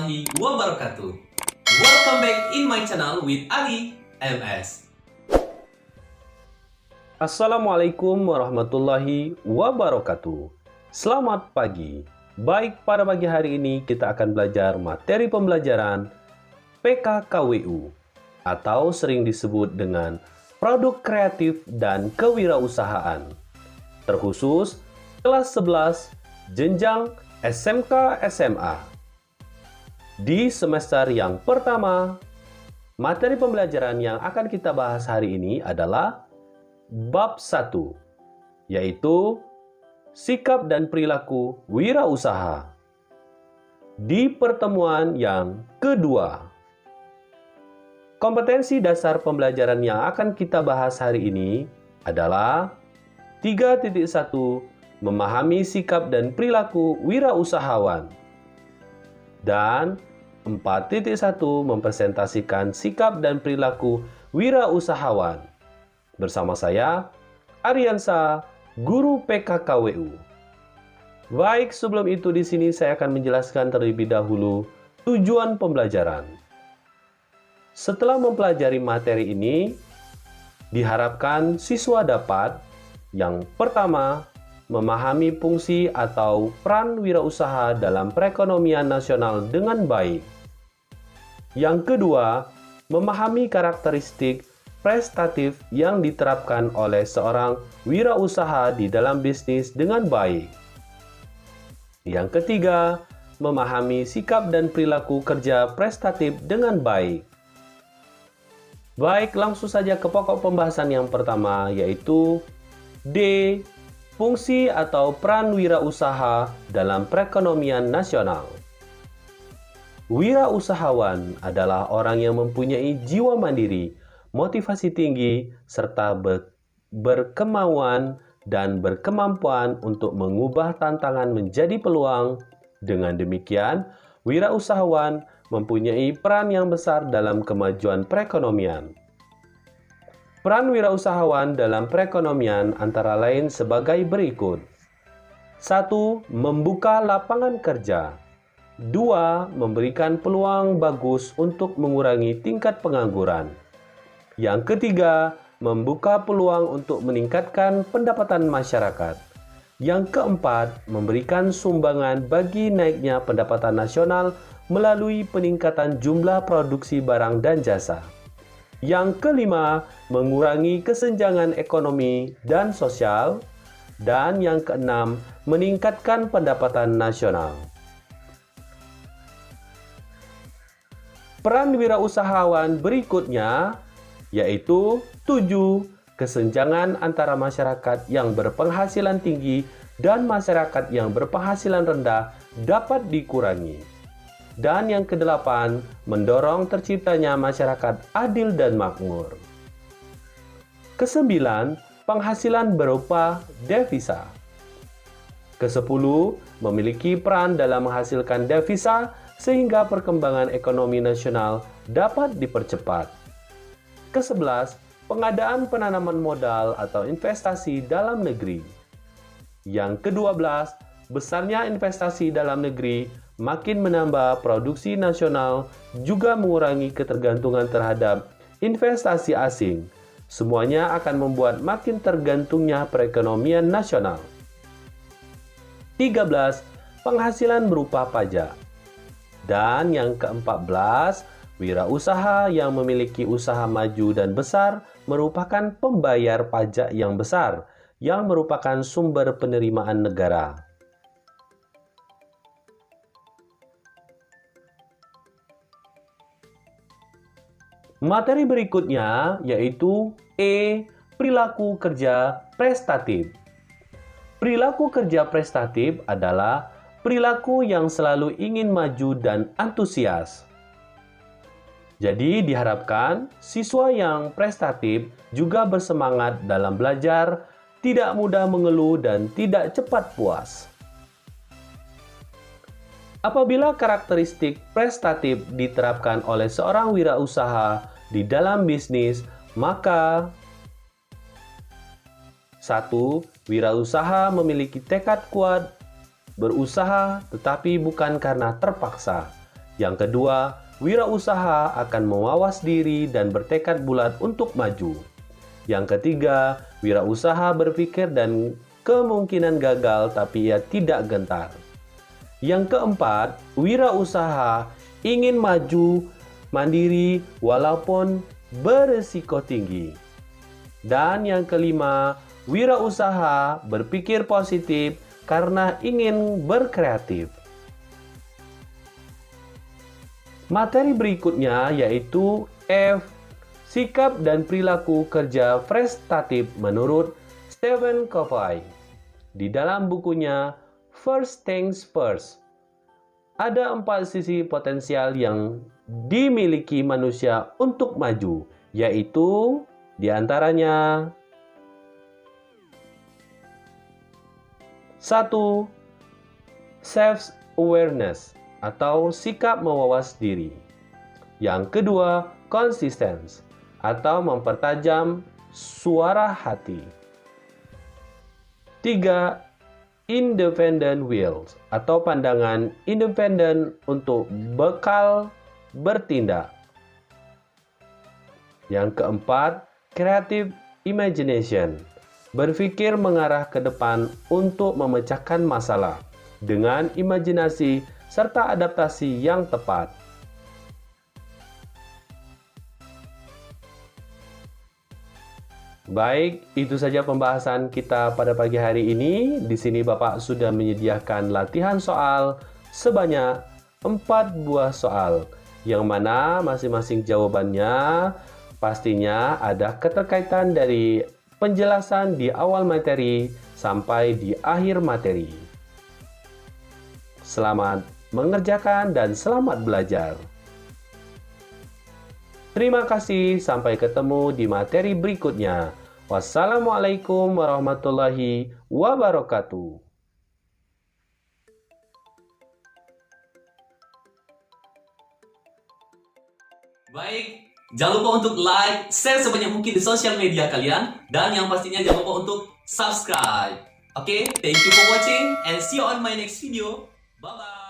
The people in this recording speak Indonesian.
warahmatullahi wabarakatuh. Welcome back in my channel with Ali MS. Assalamualaikum warahmatullahi wabarakatuh. Selamat pagi. Baik, pada pagi hari ini kita akan belajar materi pembelajaran PKKWU atau sering disebut dengan produk kreatif dan kewirausahaan. Terkhusus kelas 11 jenjang SMK SMA. Di semester yang pertama, materi pembelajaran yang akan kita bahas hari ini adalah Bab 1, yaitu sikap dan perilaku wirausaha. Di pertemuan yang kedua, kompetensi dasar pembelajaran yang akan kita bahas hari ini adalah 3.1 memahami sikap dan perilaku wirausahawan, dan 4.1 mempresentasikan sikap dan perilaku wirausahawan. Bersama saya, Aryansa, Guru PKKWU. Baik, sebelum itu di sini saya akan menjelaskan terlebih dahulu tujuan pembelajaran. Setelah mempelajari materi ini, diharapkan siswa dapat yang pertama, memahami fungsi atau peran wirausaha dalam perekonomian nasional dengan baik. Yang kedua, memahami karakteristik prestatif yang diterapkan oleh seorang wirausaha di dalam bisnis dengan baik. Yang ketiga, memahami sikap dan perilaku kerja prestatif dengan baik. Baik, langsung saja ke pokok pembahasan yang pertama, yaitu D. Fungsi atau peran wirausaha dalam perekonomian nasional. Wirausahawan adalah orang yang mempunyai jiwa mandiri, motivasi tinggi, serta berkemauan dan berkemampuan untuk mengubah tantangan menjadi peluang. Dengan demikian, wirausahawan mempunyai peran yang besar dalam kemajuan perekonomian. Peran wirausahawan dalam perekonomian antara lain sebagai berikut. 1. Membuka lapangan kerja. 2. Memberikan peluang bagus untuk mengurangi tingkat pengangguran. Yang ketiga, membuka peluang untuk meningkatkan pendapatan masyarakat. Yang keempat, memberikan sumbangan bagi naiknya pendapatan nasional melalui peningkatan jumlah produksi barang dan jasa. Yang kelima, mengurangi kesenjangan ekonomi dan sosial. Dan yang keenam, meningkatkan pendapatan nasional. Peran wirausahawan berikutnya yaitu 7. Kesenjangan antara masyarakat yang berpenghasilan tinggi dan masyarakat yang berpenghasilan rendah dapat dikurangi. Dan yang kedelapan, mendorong terciptanya masyarakat adil dan makmur. Kesembilan, penghasilan berupa devisa. Kesepuluh, memiliki peran dalam menghasilkan devisa sehingga perkembangan ekonomi nasional dapat dipercepat. Ke-11, pengadaan penanaman modal atau investasi dalam negeri. Yang ke-12, besarnya investasi dalam negeri makin menambah produksi nasional, juga mengurangi ketergantungan terhadap investasi asing. Semuanya akan membuat makin tergantungnya perekonomian nasional. 13. Penghasilan berupa pajak. Dan yang ke-14, wirausaha yang memiliki usaha maju dan besar merupakan pembayar pajak yang besar, yang merupakan sumber penerimaan negara. Materi berikutnya yaitu E. Perilaku kerja prestatif. Perilaku kerja prestatif adalah perilaku yang selalu ingin maju dan antusias. Jadi diharapkan siswa yang prestatif juga bersemangat dalam belajar, tidak mudah mengeluh dan tidak cepat puas. Apabila karakteristik prestatif diterapkan oleh seorang wirausaha di dalam bisnis, maka 1. Wirausaha memiliki tekad kuat, berusaha tetapi bukan karena terpaksa. Yang kedua, wirausaha akan mawas diri dan bertekad bulat untuk maju. Yang ketiga, wirausaha berpikir dan kemungkinan gagal tapi ia tidak gentar. Yang keempat, wirausaha ingin maju mandiri walaupun berisiko tinggi. Dan yang kelima, wirausaha berpikir positif karena ingin berkreatif. Materi berikutnya yaitu F. Sikap dan perilaku kerja prestatif menurut Stephen Covey. Di dalam bukunya First Things First, ada 4 sisi potensial yang dimiliki manusia untuk maju, yaitu diantaranya 1. Self-awareness atau sikap mawas diri. Yang kedua, konsisten atau mempertajam suara hati. 3. Independent will atau pandangan independen untuk bekal bertindak. Yang keempat, creative imagination, berpikir mengarah ke depan untuk memecahkan masalah dengan imajinasi serta adaptasi yang tepat. Baik, itu saja pembahasan kita pada pagi hari ini. Di sini Bapak sudah menyediakan latihan soal sebanyak 4 buah soal, yang mana masing-masing jawabannya pastinya ada keterkaitan dari penjelasan di awal materi sampai di akhir materi. Selamat mengerjakan dan selamat belajar. Terima kasih, sampai ketemu di materi berikutnya. Wassalamualaikum warahmatullahi wabarakatuh. Baik, jangan lupa untuk like, share sebanyak mungkin di sosial media kalian, dan yang pastinya jangan lupa untuk subscribe. Oke, thank you for watching and see you on my next video. Bye-bye.